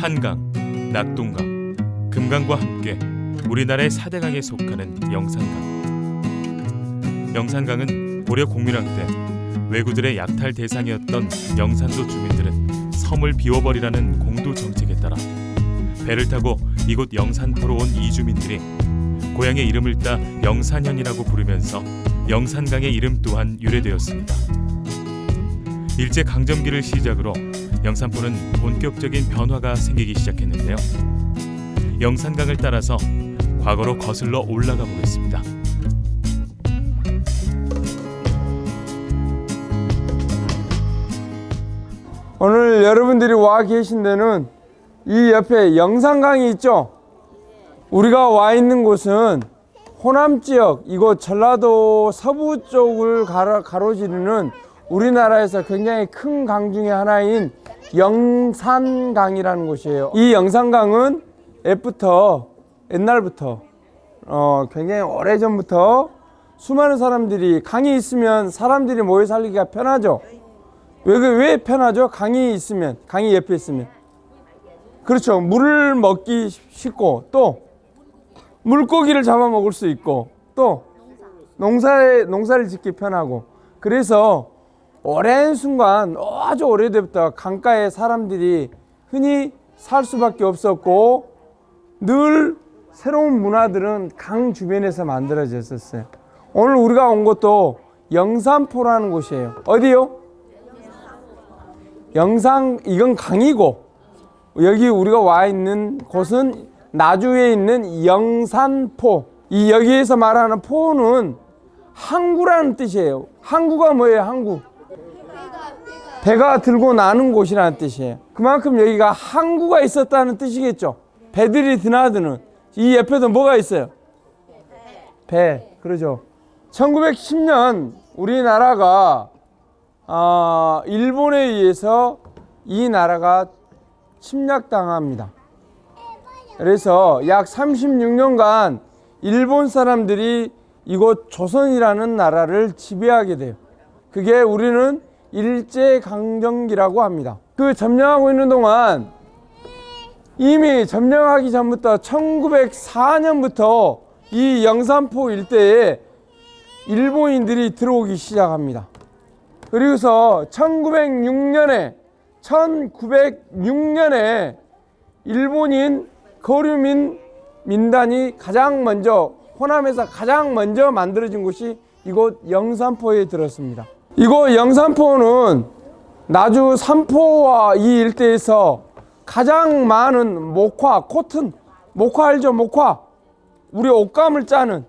한강, 낙동강, 금강과 함께 우리나라의 4대 강에 속하는 영산강. 영산강은 고려 공민왕 때 왜구들의 약탈 대상이었던 영산도 주민들은 섬을 비워버리라는 공도 정책에 따라 배를 타고 이곳 영산포로 온 이주민들이 고향의 이름을 따 영산현이라고 부르면서 영산강의 이름 또한 유래되었습니다. 일제강점기를 시작으로 영산포는 본격적인 변화가 생기기 시작했는데요. 영산강을 따라서 과거로 거슬러 올라가 보겠습니다. 오늘 여러분들이 와 계신 데는 이 옆에 영산강이 있죠. 우리가 와 있는 곳은 호남 지역, 이곳 전라도 서부 쪽을 가로지르는 우리나라에서 굉장히 큰 강 중에 하나인 영산강이라는 곳이에요. 이 영산강은 옛날부터 굉장히 오래전부터 수많은 사람들이, 강이 있으면 사람들이 모여 살기가 편하죠. 왜 편하죠? 강이 있으면, 강이 옆에 있으면. 그렇죠. 물을 먹기 쉽고, 또 물고기를 잡아먹을 수 있고, 또 농사를 짓기 편하고. 그래서 오랜 순간, 아주 오래전부터 강가에 사람들이 흔히 살 수밖에 없었고, 늘 새로운 문화들은 강 주변에서 만들어졌었어요. 오늘 우리가 온 곳도 영산포라는 곳이에요. 어디요? 이건 강이고, 여기 우리가 와 있는 곳은 나주에 있는 영산포. 여기에서 말하는 포는 항구라는 뜻이에요. 항구가 뭐예요? 항구. 배가 들고 나는 곳이라는 뜻이에요. 그만큼 여기가 항구가 있었다는 뜻이겠죠. 배들이 드나드는. 이 옆에도 뭐가 있어요? 배. 그러죠. 1910년 우리나라가 일본에 의해서 이 나라가 침략당합니다. 그래서 약 36년간 일본 사람들이 이곳 조선이라는 나라를 지배하게 돼요. 그게 우리는 일제강점기라고 합니다. 그 점령하고 있는 동안 이미 점령하기 전부터 1904년부터 이 영산포 일대에 일본인들이 들어오기 시작합니다. 그리고서 1906년에 일본인 거류민 민단이 호남에서 가장 먼저 만들어진 곳이 이곳 영산포에 들었습니다. 이곳 영산포는 나주 삼포와 이 일대에서 가장 많은 목화 알죠? 목화. 우리 옷감을 짜는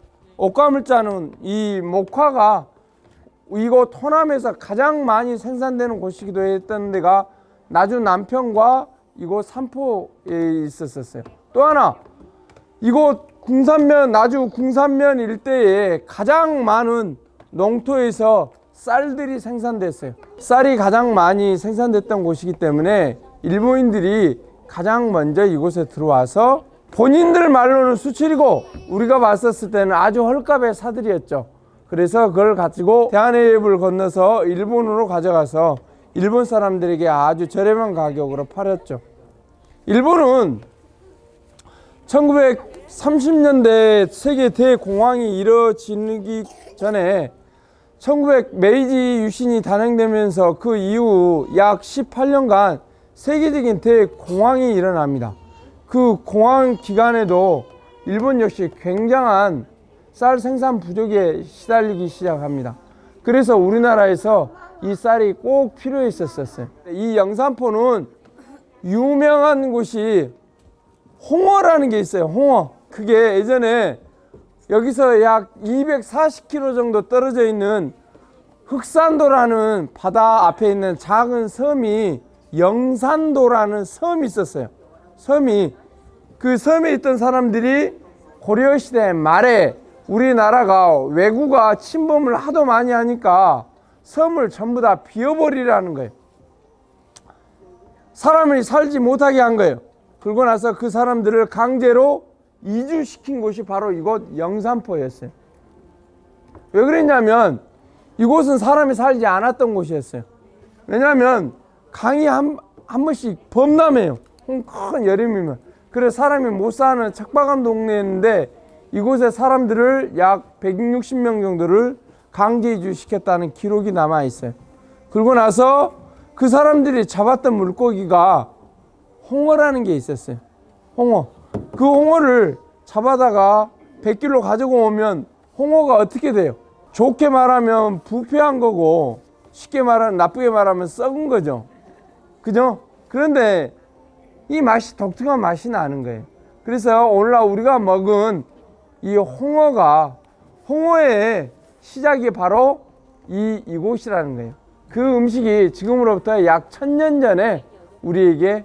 이 목화가 이곳 호남에서 가장 많이 생산되는 곳이기도 했던 데가 나주 남편과 이곳 삼포에 있었어요. 또 하나, 이곳 나주 궁산면 일대에 가장 많은 농토에서 쌀들이 생산됐어요. 쌀이 가장 많이 생산됐던 곳이기 때문에 일본인들이 가장 먼저 이곳에 들어와서 본인들 말로는 수출이고 우리가 봤었을 때는 아주 헐값의 사들이었죠. 그래서 그걸 가지고 대한해협을 건너서 일본으로 가져가서 일본 사람들에게 아주 저렴한 가격으로 팔았죠. 일본은 1930년대 세계 대공황이 이루어지기 전에 메이지 유신이 단행되면서 그 이후 약 18년간 세계적인 대공황이 일어납니다. 그 공황 기간에도 일본 역시 굉장한 쌀 생산 부족에 시달리기 시작합니다. 그래서 우리나라에서 이 쌀이 꼭 필요했었어요. 이 영산포는 유명한 곳이 홍어라는 게 있어요. 홍어. 그게 예전에 여기서 약 240km 정도 떨어져 있는 흑산도라는 바다 앞에 있는 작은 섬이 영산도라는 섬이 있었어요. 그 섬에 있던 사람들이 고려시대 말에 우리나라가 왜구가 침범을 하도 많이 하니까 섬을 전부 다 비워버리라는 거예요. 사람이 살지 못하게 한 거예요. 그러고 나서 그 사람들을 강제로 이주시킨 곳이 바로 이곳 영산포였어요. 왜 그랬냐면 이곳은 사람이 살지 않았던 곳이었어요. 왜냐하면 강이 한 번씩 범람해요. 큰 여름이면. 그래서 사람이 못 사는 척박한 동네였는데 이곳에 사람들을 약 160명 정도를 강제 이주시켰다는 기록이 남아 있어요. 그러고 나서 그 사람들이 잡았던 물고기가 홍어라는 게 있었어요. 홍어. 그 홍어를 잡아다가 100kg 가지고 오면 홍어가 어떻게 돼요? 좋게 말하면 부패한 거고 쉽게 말하면 나쁘게 말하면 썩은 거죠. 그죠? 그런데 이 맛이 독특한 맛이 나는 거예요. 그래서 오늘날 우리가 먹은 이 홍어의 시작이 바로 이곳이라는 거예요. 그 음식이 지금으로부터 약 1000년 전에 우리에게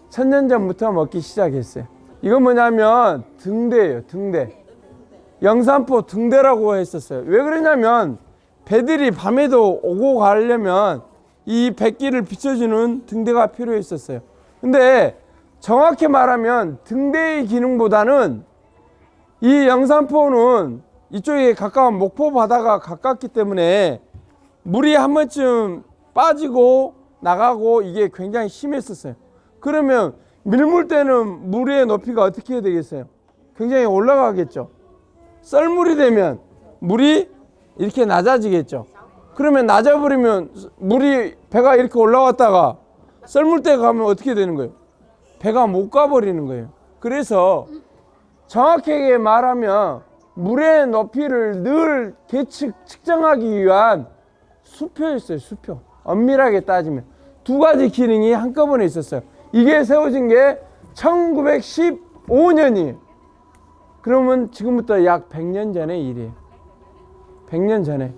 1000년 전부터 먹기 시작했어요. 이건 뭐냐면 등대예요. 등대. 영산포 등대라고 했었어요. 왜 그러냐면 배들이 밤에도 오고 가려면 이 백기를 비춰주는 등대가 필요했었어요. 근데 정확히 말하면 등대의 기능보다는 이 영산포는 이쪽에 가까운 목포 바다가 가깝기 때문에 물이 한 번쯤 빠지고 나가고 이게 굉장히 심했었어요. 그러면 밀물 때는 물의 높이가 어떻게 되겠어요? 굉장히 올라가겠죠. 썰물이 되면 물이 이렇게 낮아지겠죠. 그러면 낮아버리면 배가 이렇게 올라왔다가 썰물대 가면 어떻게 되는 거예요? 배가 못 가버리는 거예요. 그래서 정확하게 말하면 물의 높이를 늘 측정하기 위한 수표였어요. 수표. 엄밀하게 따지면 두 가지 기능이 한꺼번에 있었어요. 이게 세워진 게 1915년이에요. 그러면 지금부터 약 100년 전의 일이에요. 100년 전에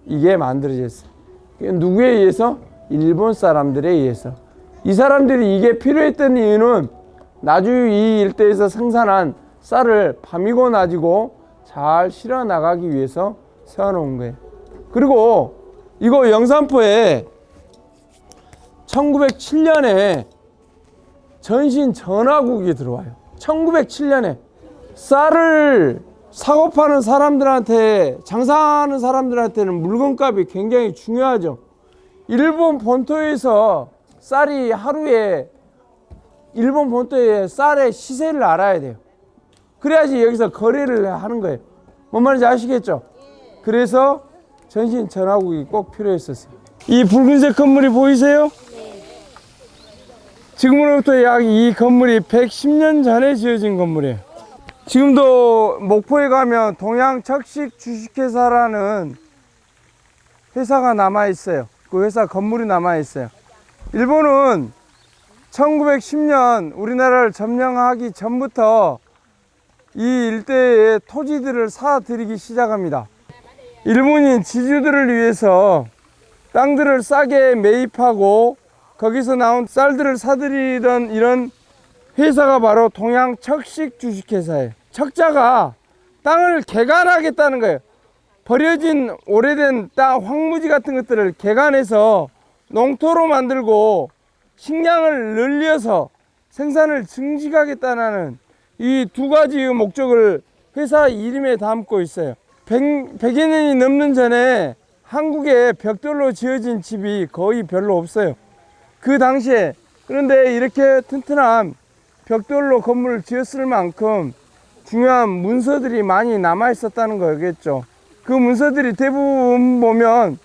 이게 만들어졌어요. 누구에 의해서? 일본 사람들에 의해서. 이 사람들이 이게 필요했던 이유는 나주 이 일대에서 생산한 쌀을 밤이고 낮이고 잘 실어 나가기 위해서 세워놓은 거예요. 그리고 이거 영산포에 1907년에 전신 전화국이 들어와요. 1907년에 쌀을 사고 파는 사람들한테, 장사하는 사람들한테는 물건값이 굉장히 중요하죠. 일본 본토에서 쌀이 하루에 일본 본토의 쌀의 시세를 알아야 돼요. 그래야지 여기서 거래를 하는 거예요. 뭔 말인지 아시겠죠? 그래서 전신 전화국이 꼭 필요했었어요. 이 붉은색 건물이 보이세요? 지금으로부터 약 이 건물이 110년 전에 지어진 건물이에요. 지금도 목포에 가면 동양척식 주식회사라는 회사가 남아있어요. 그 회사 건물이 남아있어요. 일본은 1910년 우리나라를 점령하기 전부터 이 일대의 토지들을 사들이기 시작합니다. 일본인 지주들을 위해서 땅들을 싸게 매입하고 거기서 나온 쌀들을 사들이던 이런 회사가 바로 동양척식 주식회사예요. 척자가 땅을 개간하겠다는 거예요. 버려진 오래된 땅, 황무지 같은 것들을 개간해서 농토로 만들고 식량을 늘려서 생산을 증식하겠다는 이 두 가지의 목적을 회사 이름에 담고 있어요. 100여 년이 넘는 전에 한국에 벽돌로 지어진 집이 거의 별로 없어요. 그 당시에. 그런데 이렇게 튼튼한 벽돌로 건물을 지었을 만큼 중요한 문서들이 많이 남아 있었다는 거겠죠. 그 문서들이 대부분 보면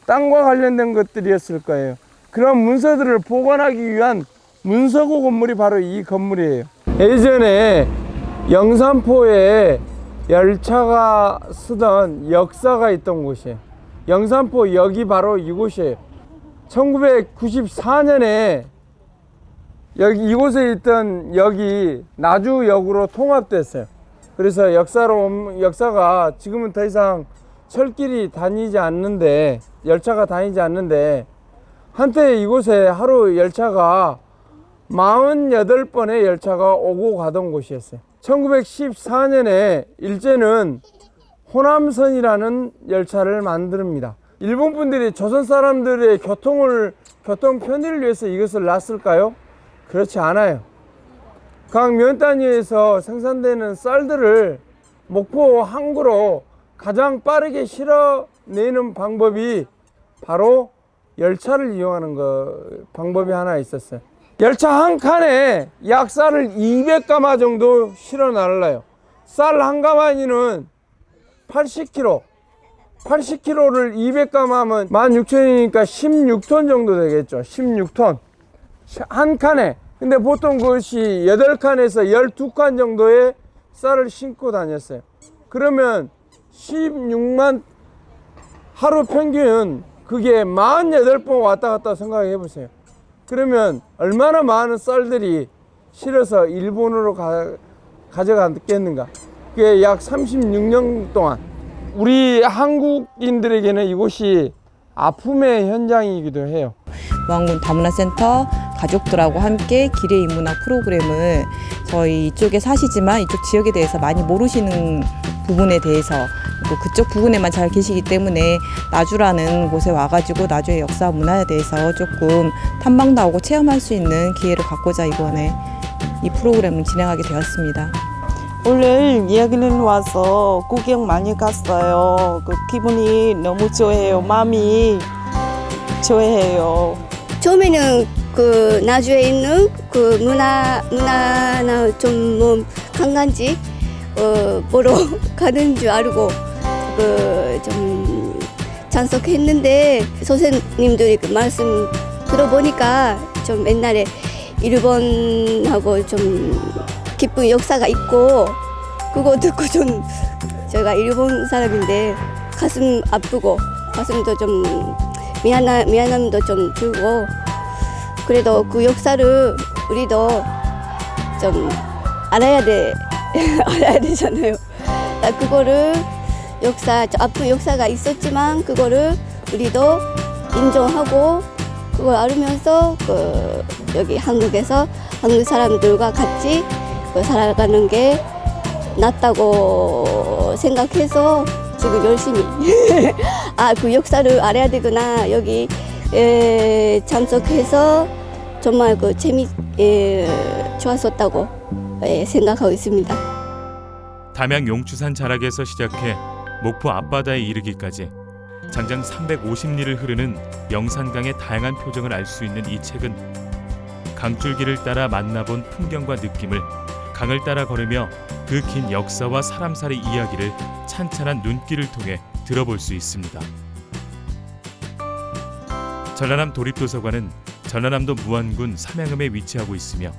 땅과 관련된 것들이었을 거예요. 그런 문서들을 보관하기 위한 문서고 건물이 바로 이 건물이에요. 예전에 영산포에 열차가 쓰던 역사가 있던 곳이에요. 영산포 역이 바로 이곳이에요. 1994년에 이곳에 있던 역이 나주역으로 통합됐어요. 그래서 역사가 지금은 더 이상 철길이 다니지 않는데, 열차가 다니지 않는데, 한때 이곳에 하루 열차가 48번의 열차가 오고 가던 곳이었어요. 1914년에 일제는 호남선이라는 열차를 만듭니다. 일본 분들이 조선 사람들의 교통 편의를 위해서 이것을 놨을까요? 그렇지 않아요. 각 면 단위에서 생산되는 쌀들을 목포 항구로 가장 빠르게 실어내는 방법이 바로 열차를 이용하는 방법이 하나 있었어요. 열차 한 칸에 약 쌀을 200가마 정도 실어 날라요. 쌀 한 가마니는 80kg. 80kg를 200가마 하면 16,000이니까 16톤 정도 되겠죠. 16톤. 한 칸에. 근데 보통 그것이 8칸에서 12칸 정도의 쌀을 신고 다녔어요. 그러면 16만 하루 평균 그게 48번 왔다 갔다 생각해 보세요. 그러면 얼마나 많은 쌀들이 실어서 일본으로 가져갔겠는가. 그게 약 36년 동안. 우리 한국인들에게는 이곳이 아픔의 현장이기도 해요. 무안군 다문화센터 가족들하고 함께 기레 인문학 프로그램을 저희 이쪽에 사시지만 이쪽 지역에 대해서 많이 모르시는 부분에 대해서 또 그쪽 부분에만 잘 계시기 때문에 나주라는 곳에 와가지고 나주의 역사 문화에 대해서 조금 탐방도 하고 체험할 수 있는 기회를 갖고자 이번에 이 프로그램을 진행하게 되었습니다. 오늘 여기는 와서 구경 많이 갔어요. 그 기분이 너무 좋아요. 마음이 좋아해요. 처음에는 그 나주에 있는 그 문화나 좀 뭐 관광지 보러 가는 줄 알고 그 좀 참석했는데 선생님들이 그 말씀 들어보니까 좀 옛날에 일본하고 좀 깊은 역사가 있고 그거 듣고 좀 제가 일본 사람인데 가슴 아프고 가슴도 좀 미안함도 좀 들고 그래도 그 역사를 우리도 좀 알아야 되잖아요. 그거를 아픈 역사가 있었지만 그거를 우리도 인정하고 그걸 알으면서 여기 한국에서 한국 사람들과 같이 살아가는 게 낫다고 생각해서 지금 열심히 그 역사를 알아야 되구나 여기 참석해서 정말 좋았었다고 생각하고 있습니다. 담양 용추산 자락에서 시작해 목포 앞바다에 이르기까지 장장 350리를 흐르는 영산강의 다양한 표정을 알 수 있는 이 책은 강줄기를 따라 만나본 풍경과 느낌을 강을 따라 걸으며 그 긴 역사와 사람살이 이야기를 찬찬한 눈길을 통해 들어볼 수 있습니다. 전라남 도립도서관은 전라남도 무안군 삼양읍에 위치하고 있으며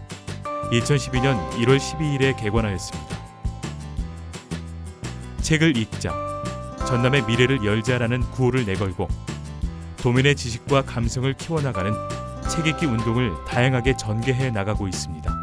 2012년 1월 12일에 개관하였습니다. 책을 읽자, 전남의 미래를 열자라는 구호를 내걸고 도민의 지식과 감성을 키워나가는 책 읽기 운동을 다양하게 전개해 나가고 있습니다.